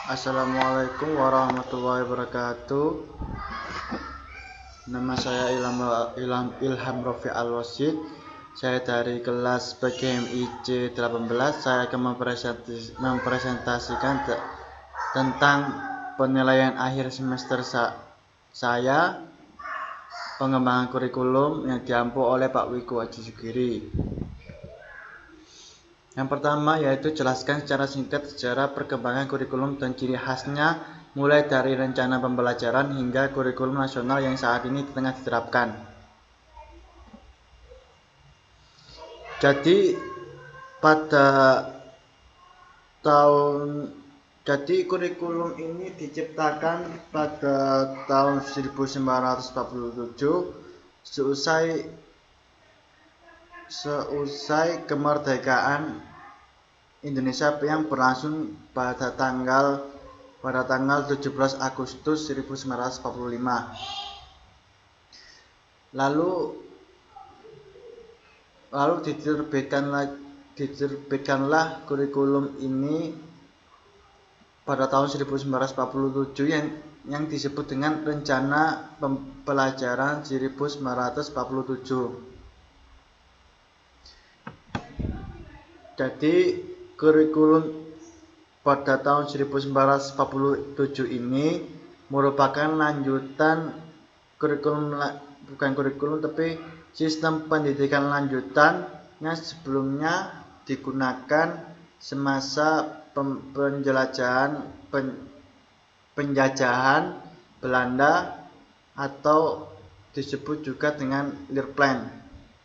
Assalamualaikum warahmatullahi wabarakatuh. Nama saya Ilham Rofi Al-Wasid. Saya dari kelas PGMI C18. Saya akan mempresentasikan tentang penilaian akhir semester saya, pengembangan kurikulum yang diampu oleh Pak Wiku Haji Sugiri. Yang pertama yaitu jelaskan secara singkat sejarah perkembangan kurikulum dan ciri khasnya mulai dari rencana pembelajaran hingga kurikulum nasional yang saat ini tengah diterapkan. Jadi kurikulum ini diciptakan pada tahun 1947 seusai kemerdekaan Indonesia yang berlangsung pada tanggal 17 Agustus 1945. Lalu diterbitkanlah kurikulum ini pada tahun 1947 yang disebut dengan Rencana Pembelajaran 1947. Jadi kurikulum pada tahun 1947 ini merupakan lanjutan tapi sistem pendidikan lanjutan yang sebelumnya digunakan semasa penjajahan Belanda atau disebut juga dengan Leerplan.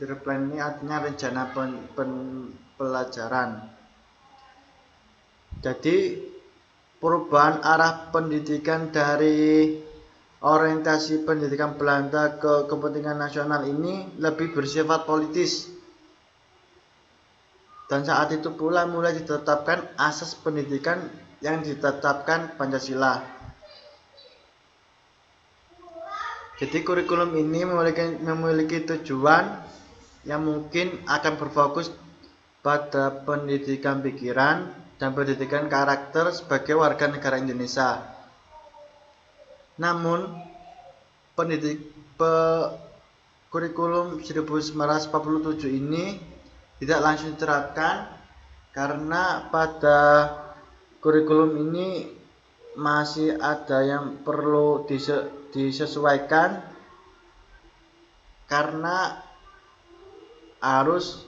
Leerplan ini artinya rencana pelajaran. Jadi perubahan arah pendidikan dari orientasi pendidikan Belanda ke kepentingan nasional ini lebih bersifat politis. Dan saat itu pula mulai ditetapkan asas pendidikan yang ditetapkan Pancasila. Jadi kurikulum ini memiliki tujuan yang mungkin akan berfokus pada pendidikan pikiran dan pendidikan karakter sebagai warga negara Indonesia. Namun, kurikulum 1947 ini tidak langsung diterapkan karena pada kurikulum ini masih ada yang perlu disesuaikan karena harus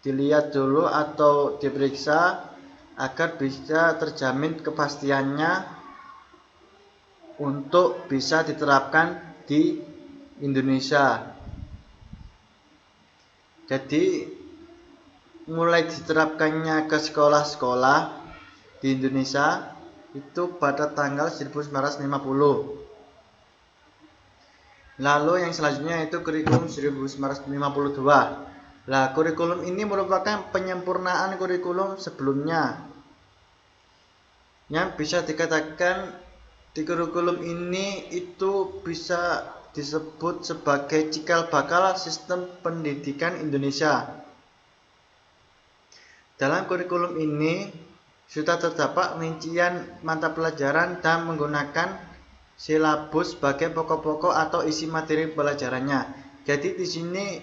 dilihat dulu atau diperiksa agar bisa terjamin kepastiannya untuk bisa diterapkan di Indonesia. Jadi mulai diterapkannya ke sekolah-sekolah di Indonesia itu pada tanggal 1950. Lalu yang selanjutnya itu kurikulum 1952. Nah, kurikulum ini merupakan penyempurnaan kurikulum sebelumnya. Yang bisa dikatakan di kurikulum ini itu bisa disebut sebagai cikal bakal sistem pendidikan Indonesia. Dalam kurikulum ini sudah terdapat rincian mata pelajaran dan menggunakan silabus sebagai pokok-pokok atau isi materi pelajarannya. Jadi di sini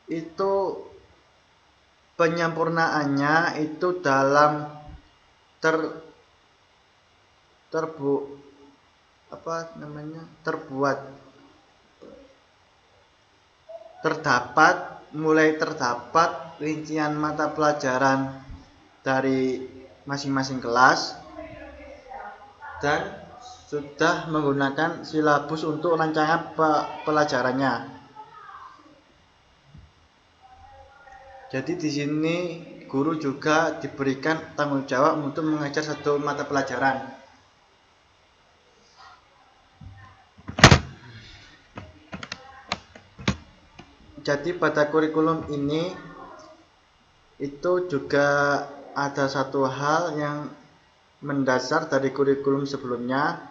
itu penyempurnaannya itu dalam terdapat rincian mata pelajaran dari masing-masing kelas dan sudah menggunakan silabus untuk rancangan pelajarannya. Jadi di sini guru juga diberikan tanggung jawab untuk mengajar satu mata pelajaran. Jadi pada kurikulum ini itu juga ada satu hal yang mendasar dari kurikulum sebelumnya,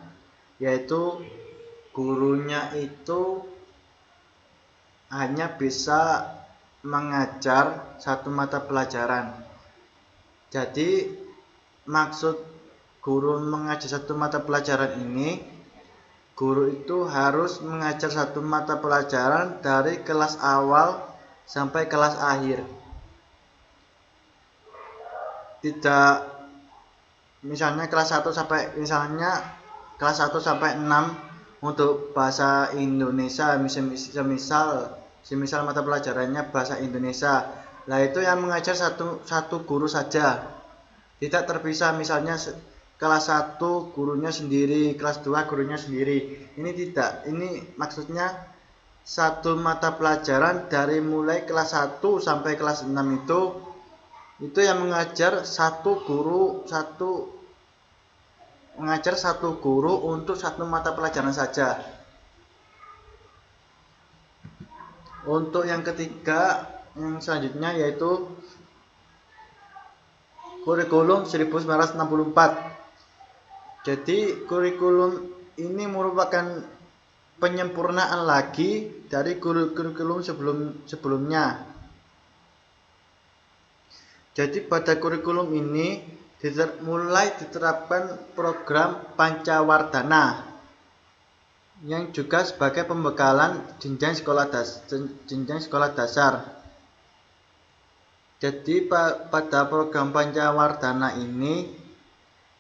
yaitu gurunya itu hanya bisa mengajar satu mata pelajaran. Jadi maksud guru mengajar satu mata pelajaran ini, guru itu harus mengajar satu mata pelajaran dari kelas awal sampai kelas akhir. Tidak misalnya kelas 1 sampai 6 untuk bahasa Indonesia, semisal mata pelajarannya bahasa Indonesia. Nah, itu yang mengajar satu guru saja. Tidak terpisah, misalnya kelas 1 gurunya sendiri, kelas 2 gurunya sendiri. Ini tidak. Ini maksudnya satu mata pelajaran dari mulai kelas 1 sampai kelas 6 itu yang mengajar satu guru untuk satu mata pelajaran saja. Untuk yang ketiga, yang selanjutnya yaitu kurikulum 1964. Jadi kurikulum ini merupakan penyempurnaan lagi dari kurikulum sebelumnya. Jadi pada kurikulum ini mulai diterapkan program Pancawardhana yang juga sebagai pembekalan jenjang sekolah dasar. Jadi pada program Pancawardhana ini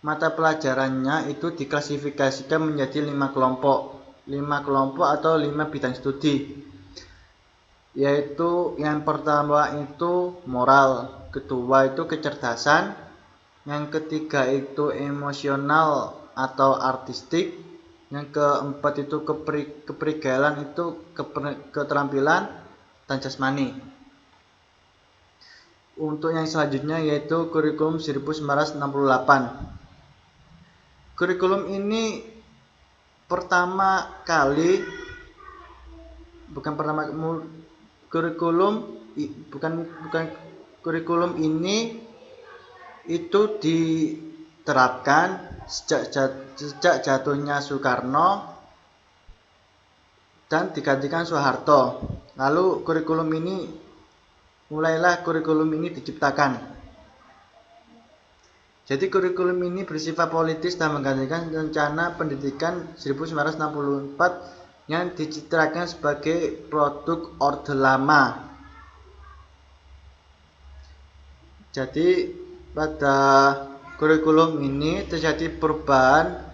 mata pelajarannya itu diklasifikasikan menjadi 5 kelompok atau 5 bidang studi. Yaitu yang pertama itu moral, kedua itu kecerdasan, yang ketiga itu emosional atau artistik, yang keempat itu keprigelan, itu keterampilan dan jasmani. Untuk yang selanjutnya yaitu kurikulum 1968. Kurikulum ini kurikulum ini itu diterapkan sejak jatuhnya Soekarno dan digantikan Soeharto. Lalu mulailah kurikulum ini diciptakan. Jadi kurikulum ini bersifat politis dan menggantikan rencana pendidikan 1964 yang dicitrakan sebagai produk Orde Lama. Jadi pada kurikulum ini terjadi perubahan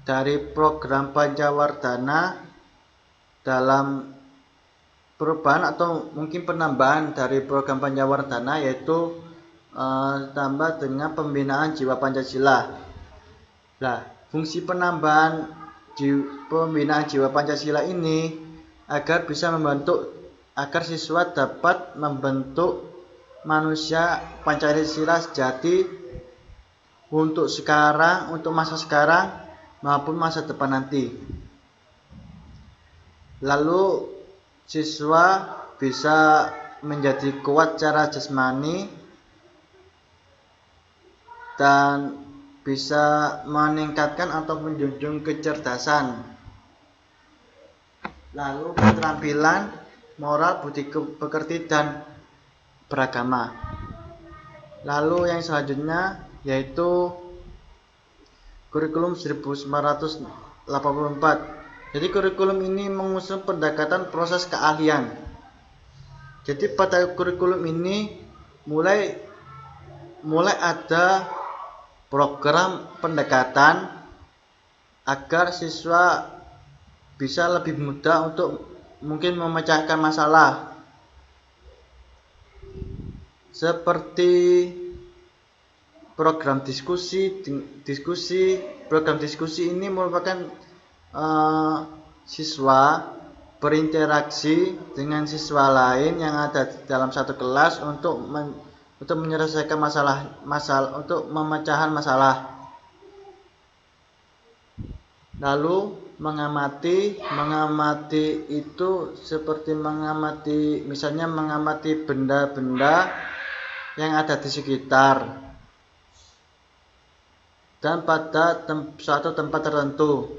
dari program Pancawardhana dalam perubahan atau mungkin penambahan dari program Pancawardhana, yaitu tambah dengan pembinaan jiwa Pancasila. Nah, fungsi penambahan pembinaan jiwa Pancasila ini agar siswa dapat membentuk manusia Pancasila sejati untuk masa sekarang maupun masa depan nanti. Lalu siswa bisa menjadi kuat secara jasmani dan bisa meningkatkan atau menjunjung kecerdasan, lalu keterampilan moral, budi pekerti dan beragama. Lalu yang selanjutnya yaitu kurikulum 1984. Jadi kurikulum ini mengusung pendekatan proses keahlian. Jadi pada kurikulum ini mulai ada program pendekatan agar siswa bisa lebih mudah untuk mungkin memecahkan masalah. Seperti program diskusi. Program diskusi ini merupakan siswa berinteraksi dengan siswa lain yang ada dalam satu kelas untuk menyelesaikan untuk memecahan masalah. Lalu mengamati itu seperti misalnya mengamati benda-benda yang ada di sekitar dan pada suatu tempat tertentu.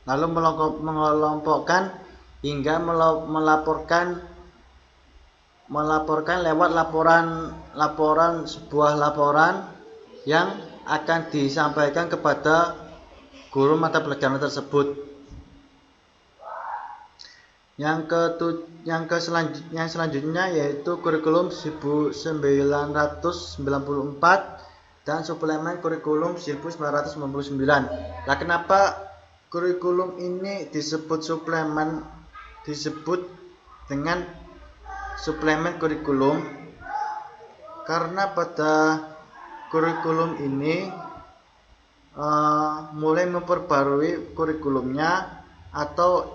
Lalu mengelompokkan hingga melaporkan melaporkan lewat sebuah laporan yang akan disampaikan kepada guru mata pelajaran tersebut. Yang selanjutnya yaitu kurikulum 1994 dan suplemen kurikulum 1999. Nah, kenapa kurikulum ini disebut dengan suplemen kurikulum? Karena pada kurikulum ini mulai memperbarui kurikulumnya, atau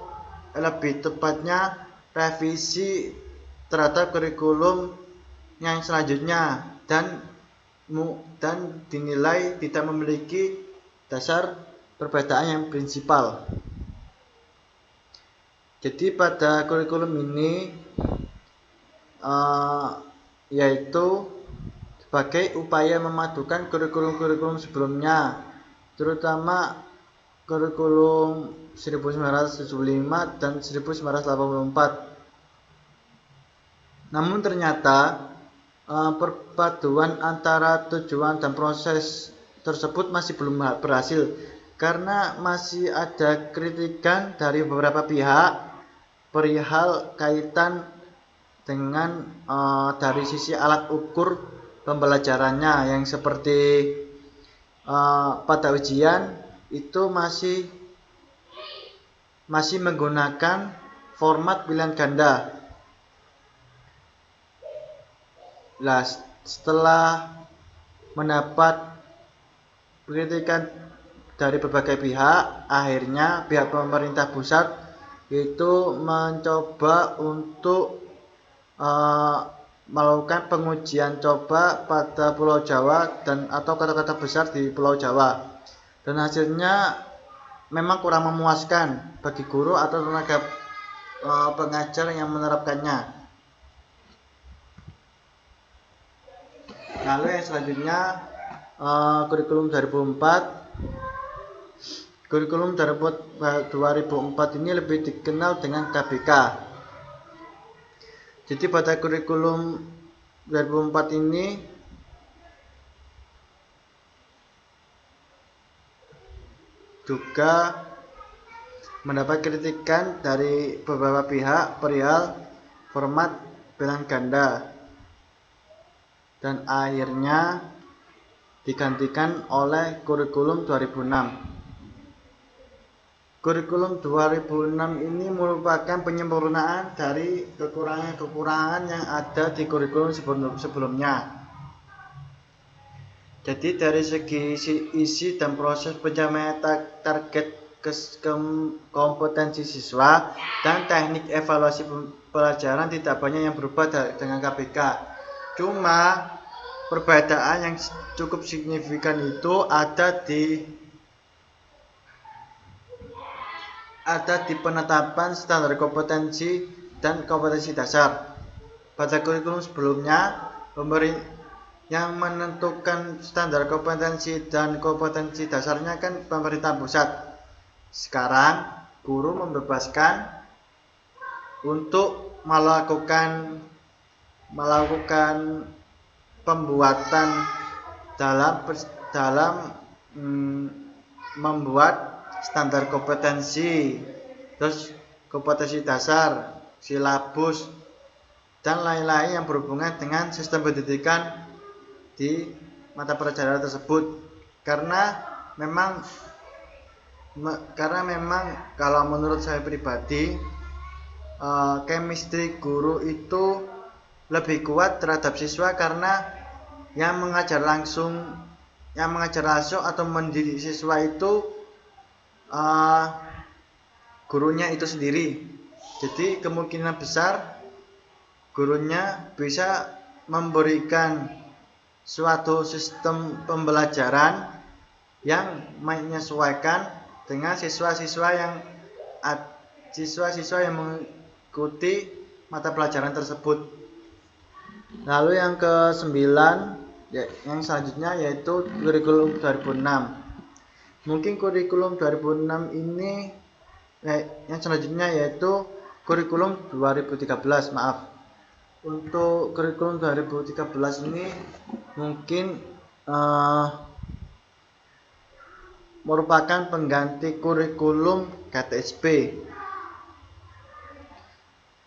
lebih tepatnya revisi terhadap kurikulum yang selanjutnya, dan dinilai tidak memiliki dasar perbedaan yang prinsipal. Jadi pada kurikulum ini yaitu sebagai upaya memadukan kurikulum-kurikulum sebelumnya, terutama kurikulum 1975 dan 1984. Namun ternyata perpaduan antara tujuan dan proses tersebut masih belum berhasil, karena masih ada kritikan dari beberapa pihak perihal kaitan dengan dari sisi alat ukur pembelajarannya, yang seperti pada ujian itu masih menggunakan format pilihan ganda. Nah, setelah mendapat kritikan dari berbagai pihak, akhirnya pihak pemerintah pusat itu mencoba untuk melakukan pengujian coba pada Pulau Jawa atau kota-kota besar di Pulau Jawa, dan hasilnya memang kurang memuaskan bagi guru atau tenaga pengajar yang menerapkannya. Lalu yang selanjutnya kurikulum 2004. Kurikulum 2004 ini lebih dikenal dengan KBK. Jadi pada kurikulum 2004 ini juga mendapat kritikan dari beberapa pihak perihal format pilihan ganda, dan akhirnya digantikan oleh kurikulum 2006. Kurikulum 2006 ini merupakan penyempurnaan dari kekurangan-kekurangan yang ada di kurikulum sebelumnya. Jadi dari segi isi dan proses pencapaian target kompetensi siswa dan teknik evaluasi pelajaran tidak banyak yang berubah dengan KBK. Cuma perbedaan yang cukup signifikan itu ada di penetapan standar kompetensi dan kompetensi dasar. Pada kurikulum sebelumnya, yang menentukan standar kompetensi dan kompetensi dasarnya kan pemerintah pusat. Sekarang guru membebaskan untuk melakukan pembuatan dalam membuat standar kompetensi, terus kompetensi dasar, silabus, dan lain-lain yang berhubungan dengan sistem pendidikan di mata pelajaran tersebut. Karena memang kalau menurut saya pribadi, chemistry guru itu lebih kuat terhadap siswa, karena yang mengajar langsung atau mendidik siswa itu gurunya itu sendiri. Jadi kemungkinan besar gurunya bisa memberikan suatu sistem pembelajaran yang menyesuaikan dengan siswa-siswa yang mengikuti mata pelajaran tersebut. Lalu yang ke-9, yang selanjutnya yaitu kurikulum 2006. Mungkin kurikulum 2006 ini yang selanjutnya yaitu kurikulum 2013, maaf. Untuk kurikulum 2013 ini mungkin merupakan pengganti kurikulum KTSP.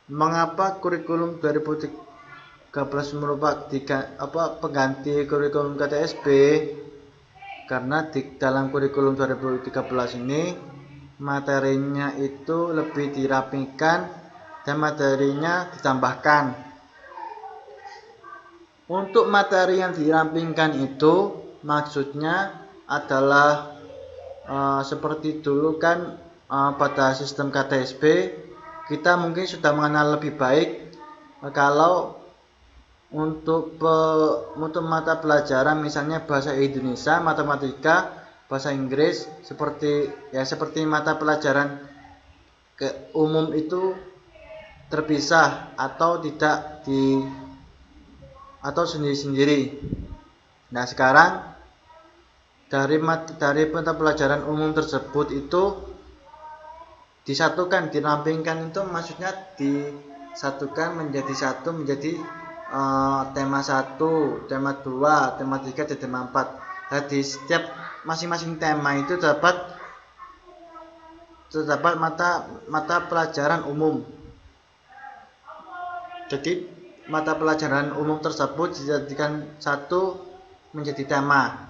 Mengapa kurikulum 2013 merupakan pengganti kurikulum KTSP? Karena di dalam kurikulum 2013 ini materinya itu lebih dirapikan dan materinya ditambahkan. Untuk materi yang dirampingkan itu maksudnya adalah seperti dulu kan pada sistem KTSP kita mungkin sudah mengenal lebih baik kalau untuk mata pelajaran misalnya bahasa Indonesia, matematika, bahasa Inggris seperti mata pelajaran umum itu terpisah atau tidak atau sendiri-sendiri. Nah, sekarang dari mata pelajaran umum tersebut itu disatukan, dirampingkan, itu maksudnya disatukan menjadi satu, menjadi tema 1, tema 2, tema 3, dan tema 4. Jadi setiap masing-masing tema itu terdapat mata pelajaran umum. Jadi mata pelajaran umum tersebut dijadikan satu menjadi tema.